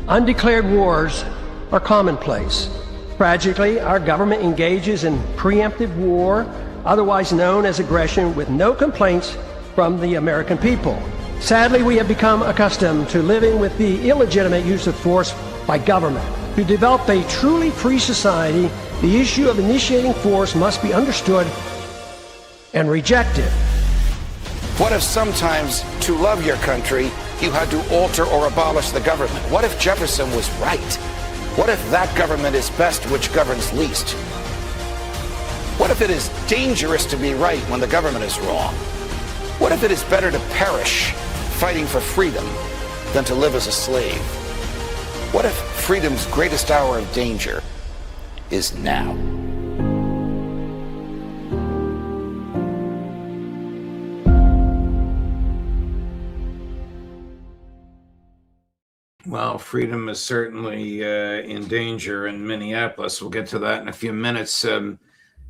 Undeclared wars are commonplace. Tragically, our government engages in preemptive war, otherwise known as aggression, with no complaints from the American people. Sadly, we have become accustomed to living with the illegitimate use of force by government. To develop a truly free society, the issue of initiating force must be understood and rejected. What if sometimes, to love your country, you had to alter or abolish the government? What if Jefferson was right? What if that government is best which governs least? What if it is dangerous to be right when the government is wrong? What if it is better to perish fighting for freedom than to live as a slave? What if freedom's greatest hour of danger is now? Well, freedom is certainly in danger in Minneapolis. We'll get to that in a few minutes.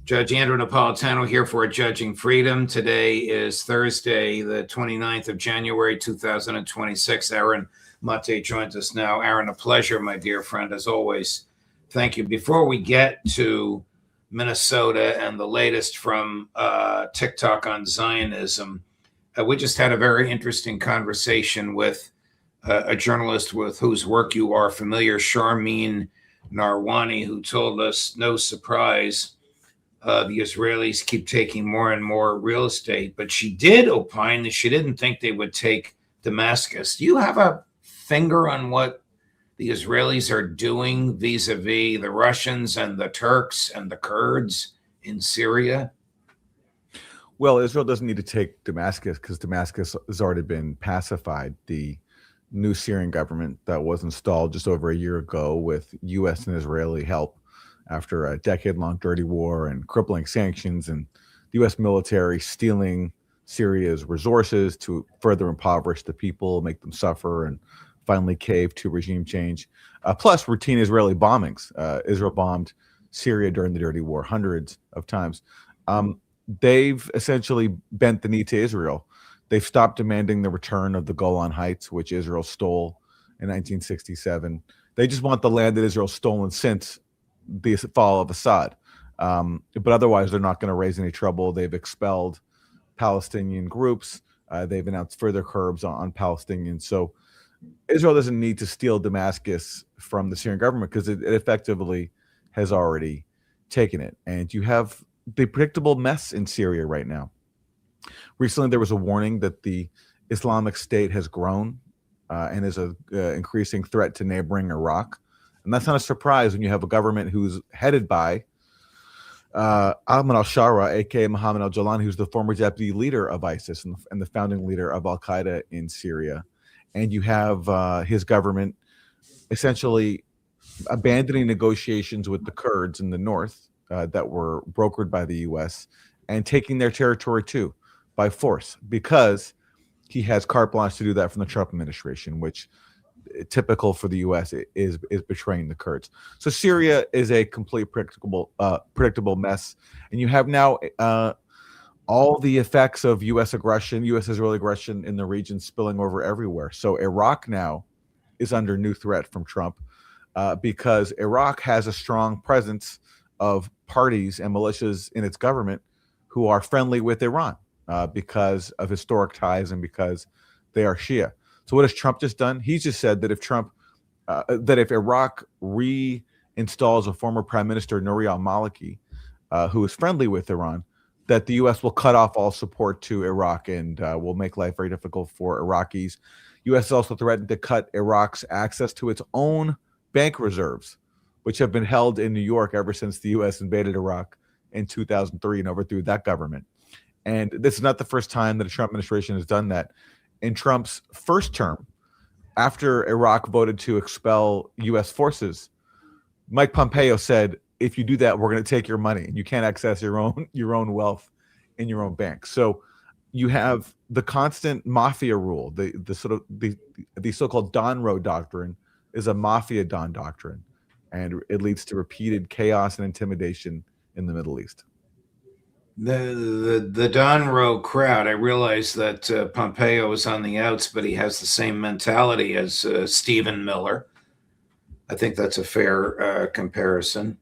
Judge Andrew Napolitano here for Judging Freedom. Today is Thursday, the 29th of January, 2026. Aaron Maté joins us now. Aaron, a pleasure, my dear friend, as always. Thank you. Before we get to Minnesota and the latest from TikTok on Zionism, we just had a very interesting conversation with a journalist with whose work you are familiar, Sharmeen Narwani, who told us, no surprise, the Israelis keep taking more and more real estate. But she did opine that she didn't think they would take Damascus. Do you have a finger on what the Israelis are doing vis-a-vis the Russians and the Turks and the Kurds in Syria? Well, Israel doesn't need to take Damascus because Damascus has already been pacified. The new Syrian government that was installed just over a year ago with U.S. and Israeli help after a decade-long dirty war and crippling sanctions and the U.S. military stealing Syria's resources to further impoverish the people, make them suffer, and finally cave to regime change. Plus routine Israeli bombings. Israel bombed Syria during the dirty war hundreds of times. They've essentially bent the knee to Israel. They've stopped demanding the return of the Golan Heights, which Israel stole in 1967. They just want the land that Israel's stolen since the fall of Assad. But otherwise, they're not going to raise any trouble. They've expelled Palestinian groups. They've announced further curbs on Palestinians. So Israel doesn't need to steal Damascus from the Syrian government because it effectively has already taken it. And you have the predictable mess in Syria right now. Recently, there was a warning that the Islamic State has grown and is an increasing threat to neighboring Iraq. And that's not a surprise when you have a government who's headed by Ahmed al-Shara, a.k.a. Mohammed al-Jalani, who's the former deputy leader of ISIS and the founding leader of al-Qaeda in Syria. And you have his government essentially abandoning negotiations with the Kurds in the north that were brokered by the U.S. and taking their territory too by force because he has carte blanche to do that from the Trump administration, which typical for the U.S. is betraying the Kurds. So Syria is a complete predictable mess, and you have now all the effects of U.S. aggression, U.S.-Israeli aggression in the region spilling over everywhere. So Iraq now is under new threat from Trump because Iraq has a strong presence of parties and militias in its government who are friendly with Iran because of historic ties and because they are Shia. So what has Trump just done? He's just said that if Iraq reinstalls a former Prime Minister, Nouri al-Maliki, who is friendly with Iran, that the U.S. will cut off all support to Iraq and will make life very difficult for Iraqis. U.S. also threatened to cut Iraq's access to its own bank reserves, which have been held in New York ever since the U.S. invaded Iraq in 2003 and overthrew that government. And this is not the first time that the Trump administration has done that. In Trump's first term, after Iraq voted to expel U.S. forces, Mike Pompeo said, if you do that, we're going to take your money and you can't access your own wealth in your own bank. So you have the constant mafia rule, the so-called Don Road doctrine is a mafia Don doctrine, and it leads to repeated chaos and intimidation in the Middle East. The Don Rowe crowd, I realize that Pompeo is on the outs, but he has the same mentality as Stephen Miller I think that's a fair comparison.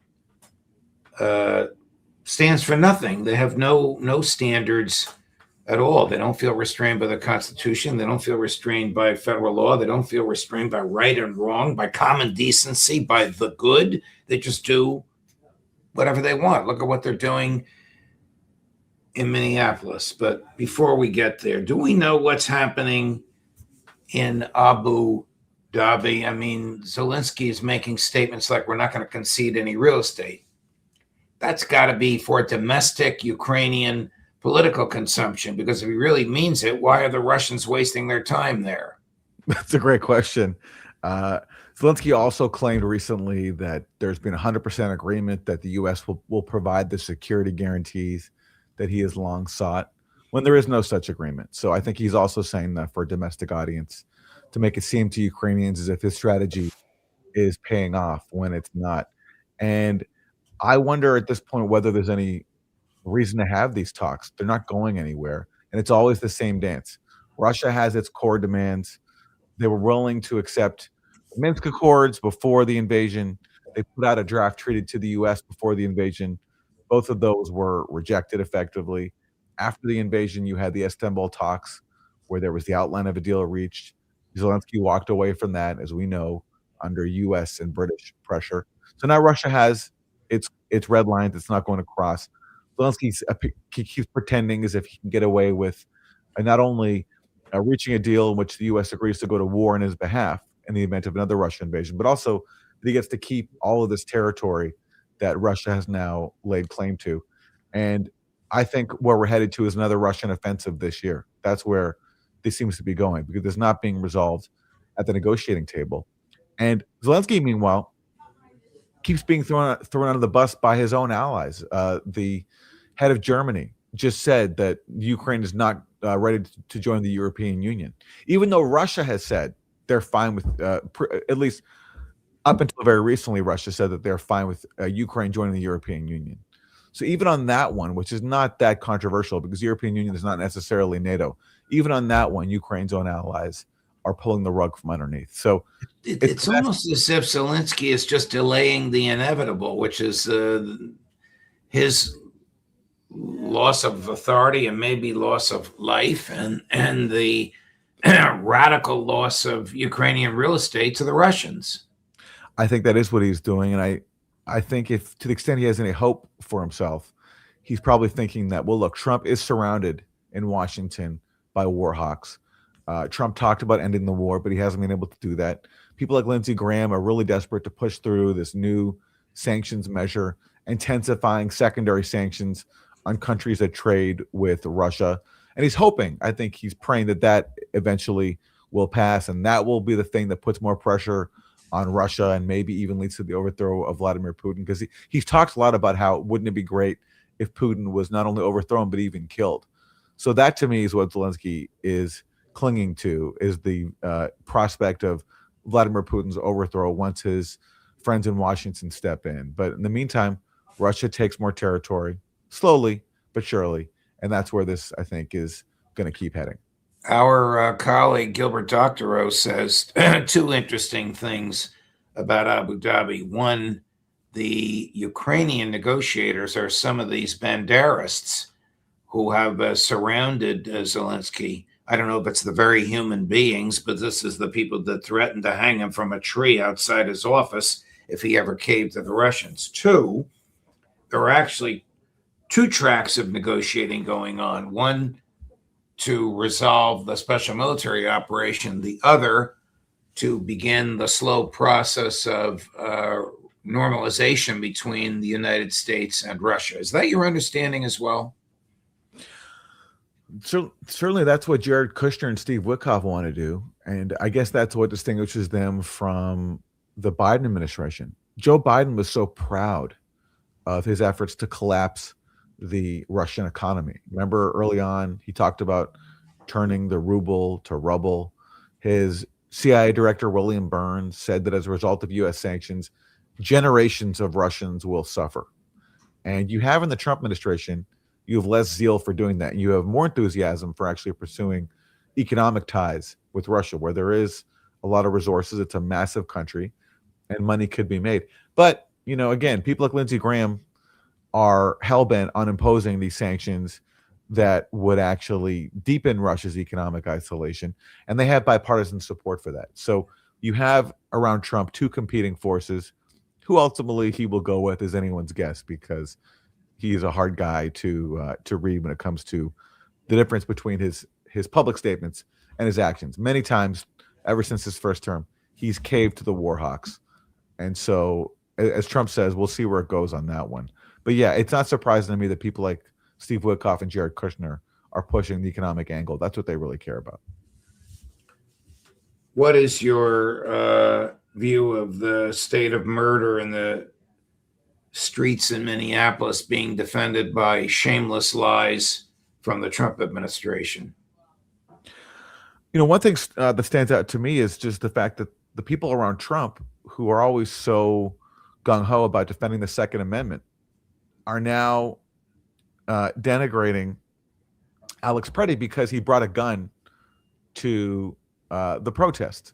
Stands for nothing. They have no standards at all. They don't feel restrained by the Constitution. They don't feel restrained by federal law. They don't feel restrained by right and wrong, by common decency, by the good. They just do whatever they want. Look at what they're doing in Minneapolis. But before we get there, do we know what's happening in Abu Dhabi? I mean, Zelensky is making statements like we're not going to concede any real estate. That's got to be for domestic Ukrainian political consumption, because if he really means it, why are the Russians wasting their time there? That's a great question. Zelensky also claimed recently that there's been 100% agreement that the U.S. will provide the security guarantees that he has long sought, when there is no such agreement. So I think he's also saying that for a domestic audience, to make it seem to Ukrainians as if his strategy is paying off when it's not. And I wonder at this point whether there's any reason to have these talks. They're not going anywhere, and it's always the same dance. Russia has its core demands. They were willing to accept the Minsk Accords before the invasion. They put out a draft treaty to the U.S. before the invasion. Both of those were rejected effectively. After the invasion, you had the Istanbul talks, where there was the outline of a deal reached. Zelensky walked away from that, as we know, under U.S. and British pressure. So now Russia has its red lines. It's not going to cross. Zelensky keeps pretending as if he can get away with not only reaching a deal in which the U.S. agrees to go to war on his behalf in the event of another Russian invasion, but also that he gets to keep all of this territory that Russia has now laid claim to. And I think where we're headed to is another Russian offensive this year. That's where this seems to be going, because it's not being resolved at the negotiating table. And Zelensky, meanwhile, keeps being thrown under the bus by his own allies. The head of Germany just said that Ukraine is not ready to join the European Union, even though Russia has said they're fine with, at least up until very recently, Russia said that they're fine with Ukraine joining the European Union. So even on that one, which is not that controversial because the European Union is not necessarily NATO, even on that one, Ukraine's own allies are pulling the rug from underneath. So it's almost as if Zelensky is just delaying the inevitable, which is his loss of authority and maybe loss of life, and the radical loss of Ukrainian real estate to the Russians. I think that is what he's doing. And I think if to the extent he has any hope for himself, he's probably thinking that, well, look, Trump is surrounded in Washington by war hawks. Trump talked about ending the war, but he hasn't been able to do that. People like Lindsey Graham are really desperate to push through this new sanctions measure, intensifying secondary sanctions on countries that trade with Russia. And he's hoping, I think he's praying that eventually will pass, and that will be the thing that puts more pressure on Russia and maybe even leads to the overthrow of Vladimir Putin, because he's talked a lot about how wouldn't it be great if Putin was not only overthrown but even killed. So that to me is what Zelensky is clinging to, is the prospect of Vladimir Putin's overthrow once his friends in Washington step in. But in the meantime, Russia takes more territory slowly but surely, and that's where this, I think, is going to keep heading. Our colleague Gilbert Doctorow says two interesting things about Abu Dhabi. One, the Ukrainian negotiators are some of these banderists who have surrounded Zelensky. I don't know if it's the very human beings, but this is the people that threatened to hang him from a tree outside his office if he ever caved to the Russians. Two, there are actually two tracks of negotiating going on. One, to resolve the special military operation, the other to begin the slow process of normalization between the United States and Russia. Is that your understanding as well? So certainly that's what Jared Kushner and Steve Witkoff want to do. And I guess that's what distinguishes them from the Biden administration. Joe Biden was so proud of his efforts to collapse the Russian economy. Remember early on, he talked about turning the ruble to rubble. His CIA director, William Burns, said that as a result of U.S. sanctions, generations of Russians will suffer. And you have in the Trump administration, you have less zeal for doing that. You have more enthusiasm for actually pursuing economic ties with Russia, where there is a lot of resources. It's a massive country. and money could be made. But, again, people like Lindsey Graham are hell-bent on imposing these sanctions that would actually deepen Russia's economic isolation, and they have bipartisan support for that. So you have around Trump two competing forces. Who ultimately he will go with is anyone's guess, because he is a hard guy to read when it comes to the difference between his public statements and his actions. Many times, ever since his first term, he's caved to the war hawks. And so, as Trump says, we'll see where it goes on that one. But yeah, it's not surprising to me that people like Steve Witkoff and Jared Kushner are pushing the economic angle. That's what they really care about. What is your view of the state of murder in the streets in Minneapolis being defended by shameless lies from the Trump administration? One thing that stands out to me is just the fact that the people around Trump, who are always so gung-ho about defending the Second Amendment, are now denigrating Alex Preddy because he brought a gun to the protest,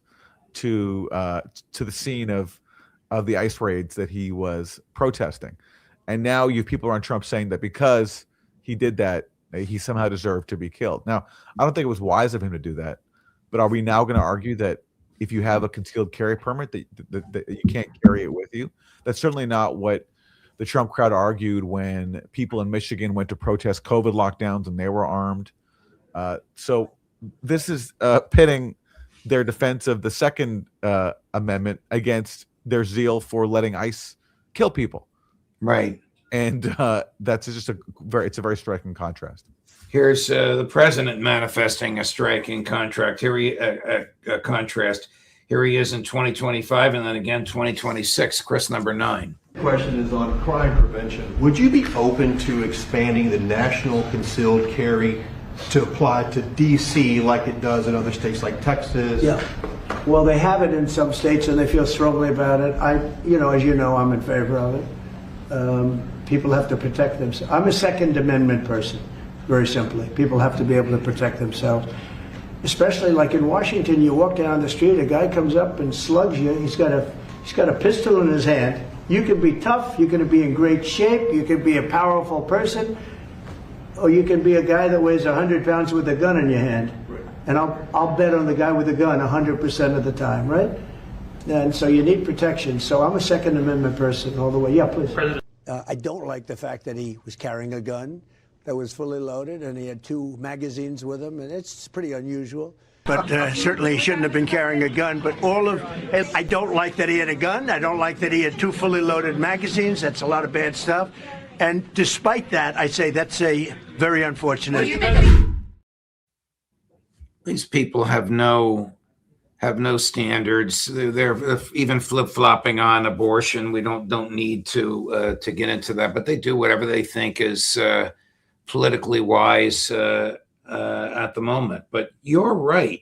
to the scene of the ICE raids that he was protesting. And now you have people around Trump saying that because he did that, he somehow deserved to be killed. Now, I don't think it was wise of him to do that, but are we now going to argue that if you have a concealed carry permit that you can't carry it with you? That's certainly not what the Trump crowd argued when people in Michigan went to protest COVID lockdowns and they were armed. So this is pitting their defense of the Second Amendment against their zeal for letting ICE kill people. Right. And that's just a very striking contrast. Here's the president manifesting a striking contrast. Here he is in 2025 and then again 2026. Chris, number 9. Question is on crime prevention. Would you be open to expanding the national concealed carry to apply to D.C. like it does in other states like Texas? Yeah. Well, they have it in some states and they feel strongly about it. As you know, I'm in favor of it. People have to protect themselves. I'm a Second Amendment person, very simply. People have to be able to protect themselves. Especially like in Washington, you walk down the street, a guy comes up and slugs you. He's got a pistol in his hand. You can be tough, you can be in great shape, you can be a powerful person, or you can be a guy that weighs 100 pounds with a gun in your hand. Right. And I'll bet on the guy with a gun 100% of the time, right? And so you need protection. So I'm a Second Amendment person all the way. Yeah, please. I don't like the fact that he was carrying a gun that was fully loaded and he had 2 magazines with him, and it's pretty unusual. But certainly he shouldn't have been carrying a gun. But I don't like that he had a gun. I don't like that he had 2 fully loaded magazines. That's a lot of bad stuff. And despite that, I say that's a very unfortunate. These people have no standards. They're even flip-flopping on abortion. We don't need to get into that, but they do whatever they think is politically wise at the moment. But you're right.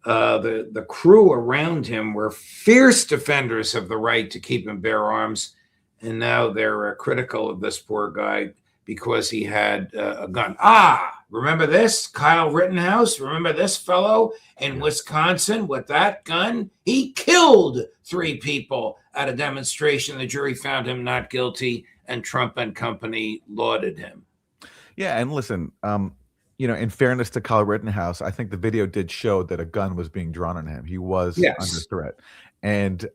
The crew around him were fierce defenders of the right to keep and bear arms, and now they're critical of this poor guy because he had a gun. Remember this? Kyle Rittenhouse? Remember this fellow in Wisconsin with that gun? He killed 3 people at a demonstration. The jury found him not guilty, and Trump and company lauded him. Yeah, and listen, in fairness to Kyle Rittenhouse, I think the video did show that a gun was being drawn on him. He was under threat. And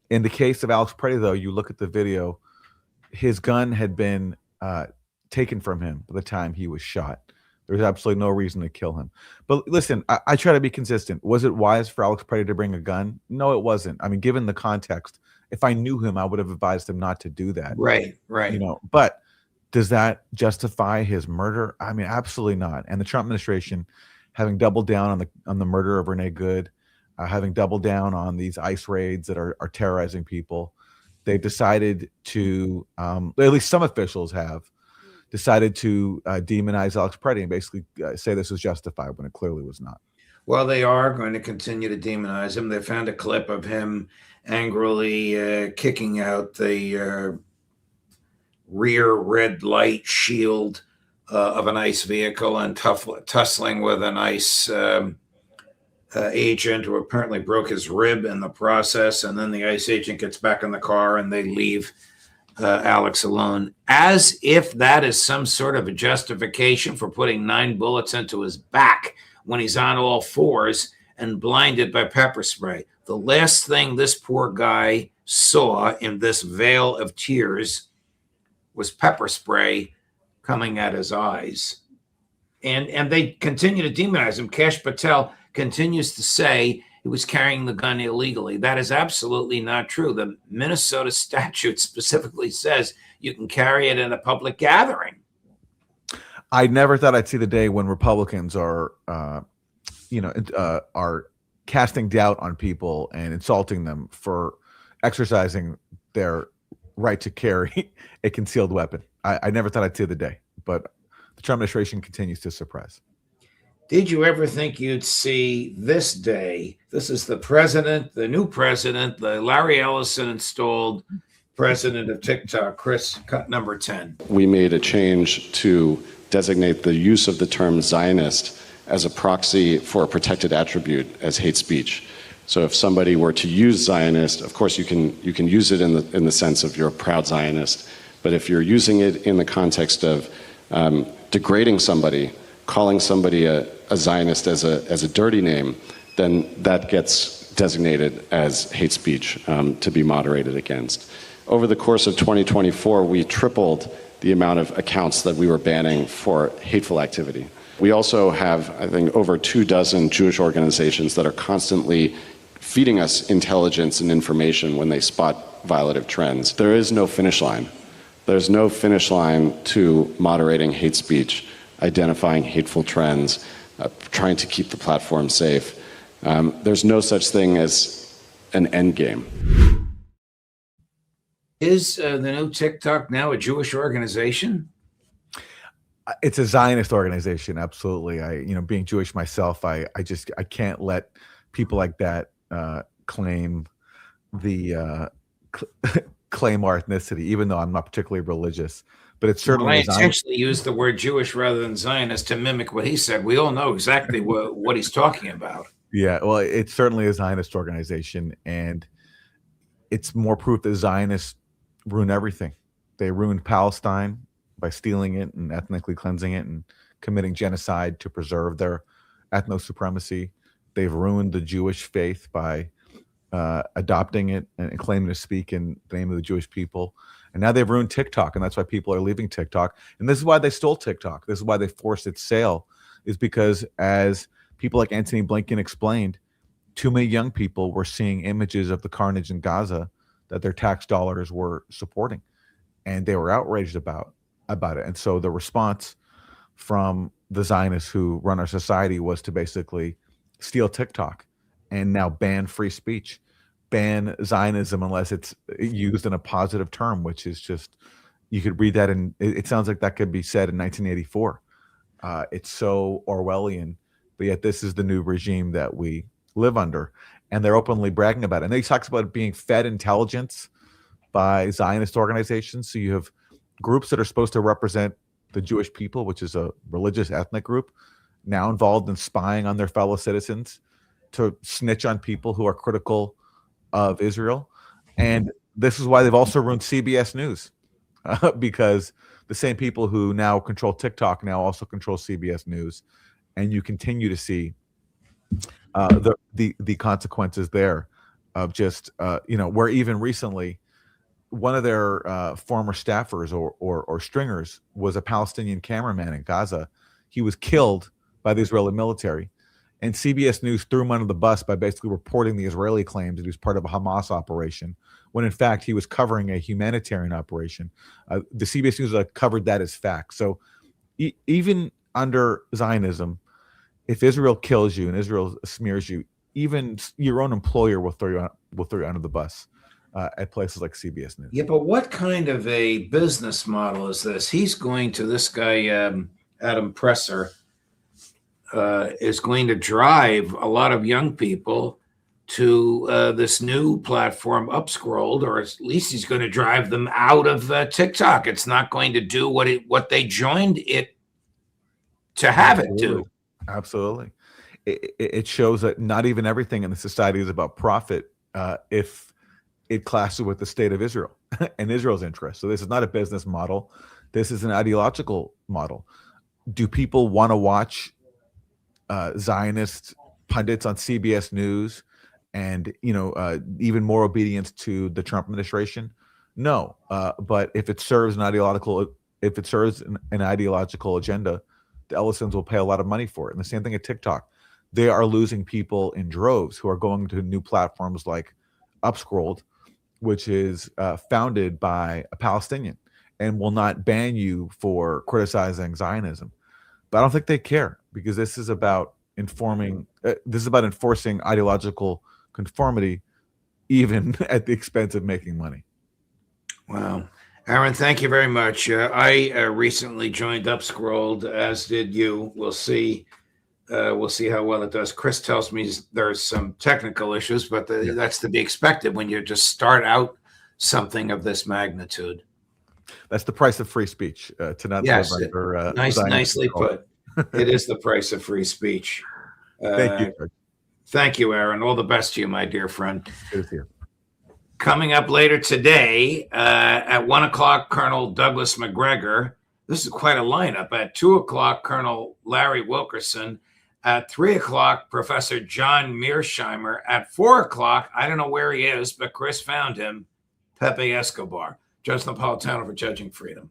in the case of Alex Preddy, though, you look at the video, his gun had been taken from him by the time he was shot. There's absolutely no reason to kill him. But listen, I try to be consistent. Was it wise for Alex Preddy to bring a gun? No, it wasn't. I mean, given the context, if I knew him, I would have advised him not to do that. Right. But does that justify his murder? I mean, absolutely not. And the Trump administration, having doubled down on the murder of Renee Good, having doubled down on these ICE raids that are terrorizing people, they've decided to, at least some officials have, decided to demonize Alex Preddy and basically say this was justified when it clearly was not. Well, they are going to continue to demonize him. They found a clip of him angrily kicking out the rear red light shield of an ICE vehicle and tussling with an ICE agent who apparently broke his rib in the process, and then the ICE agent gets back in the car and they leave Alex alone, as if that is some sort of a justification for putting 9 bullets into his back when he's on all fours and blinded by pepper spray. The last thing this poor guy saw in this veil of tears was pepper spray coming at his eyes. And they continue to demonize him. Kash Patel continues to say he was carrying the gun illegally. That is absolutely not true. The Minnesota statute specifically says you can carry it in a public gathering. I never thought I'd see the day when Republicans are, are casting doubt on people and insulting them for exercising their right to carry a concealed weapon. I never thought I'd see the day, but the Trump administration continues to suppress. Did you ever think you'd see this day? This is the president, the new president, the Larry Ellison installed president of TikTok, Chris, cut number 10. We made a change to designate the use of the term Zionist as a proxy for a protected attribute as hate speech. So if somebody were to use Zionist, of course you can use it in the sense of you're a proud Zionist, but if you're using it in the context of degrading somebody, calling somebody a Zionist as a dirty name, then that gets designated as hate speech to be moderated against. Over the course of 2024, we tripled the amount of accounts that we were banning for hateful activity. We also have, I think, over 24 Jewish organizations that are constantly feeding us intelligence and information when they spot violative trends. There is no finish line. There's no finish line to moderating hate speech, identifying hateful trends, trying to keep the platform safe. There's no such thing as an end game. Is the new TikTok now a Jewish organization? It's a Zionist organization, absolutely. Being Jewish myself, I can't let people like that claim claim our ethnicity, even though I'm not particularly religious. But it's certainly. Well, I intentionally used the word Jewish rather than Zionist to mimic what he said. We all know exactly what he's talking about. Yeah, well, it's certainly a Zionist organization, and it's more proof that Zionists ruin everything. They ruined Palestine by stealing it and ethnically cleansing it and committing genocide to preserve their ethno-supremacy. They've ruined the Jewish faith by adopting it and claiming to speak in the name of the Jewish people. And now they've ruined TikTok, and that's why people are leaving TikTok. And this is why they stole TikTok. This is why they forced its sale, is because, as people like Anthony Blinken explained, too many young people were seeing images of the carnage in Gaza that their tax dollars were supporting, and they were outraged about it. And so the response from the Zionists who run our society was to basically steal TikTok and now ban free speech, ban Zionism unless it's used in a positive term, which is just, you could read that and it sounds like that could be said in 1984. It's so Orwellian, but yet this is the new regime that we live under, and they're openly bragging about it. And he talks about being fed intelligence by Zionist organizations. So you have groups that are supposed to represent the Jewish people, which is a religious ethnic group, now involved in spying on their fellow citizens to snitch on people who are critical of Israel. And this is why they've also ruined CBS News, because the same people who now control TikTok now also control CBS News. And you continue to see the consequences there of just, where even recently one of their former staffers or stringers was a Palestinian cameraman in Gaza. He was killed by the Israeli military. And CBS News threw him under the bus by basically reporting the Israeli claims that he was part of a Hamas operation, when in fact he was covering a humanitarian operation. The CBS News covered that as fact. So even under Zionism, if Israel kills you and Israel smears you, even your own employer will throw you under the bus at places like CBS News. Yeah, but what kind of a business model is this? He's going to, this guy, Adam Presser, is going to drive a lot of young people to this new platform, Upscrolled, or at least he's going to drive them out of TikTok. It's not going to do what they joined it to have it do. Absolutely. it shows that not even everything in the society is about profit if it clashes with the state of Israel and Israel's interests. So this is not a business model. This is an ideological model. Do people want to watch Zionist pundits on CBS News and, even more obedience to the Trump administration? No. But if it serves an ideological agenda, the Ellisons will pay a lot of money for it. And the same thing at TikTok. They are losing people in droves who are going to new platforms like Upscrolled, which is founded by a Palestinian and will not ban you for criticizing Zionism. But I don't think they care, because this is about enforcing ideological conformity, even at the expense of making money. Wow. Aaron, thank you very much. I recently joined Upscrolled, as did you. We'll see how well it does. Chris tells me there's some technical issues, but that's to be expected when you just start out something of this magnitude. That's the price of free speech. To not yes, live under, nicely put. It is the price of free speech. Thank you. Thank you, Aaron. All the best to you, my dear friend. Good to see you. Coming up later today, at 1 o'clock, Colonel Douglas McGregor. This is quite a lineup. At 2 o'clock, Colonel Larry Wilkerson. At 3 o'clock, Professor John Mearsheimer. At 4 o'clock, I don't know where he is, but Chris found him, Pepe Escobar. Judge Napolitano for Judging Freedom.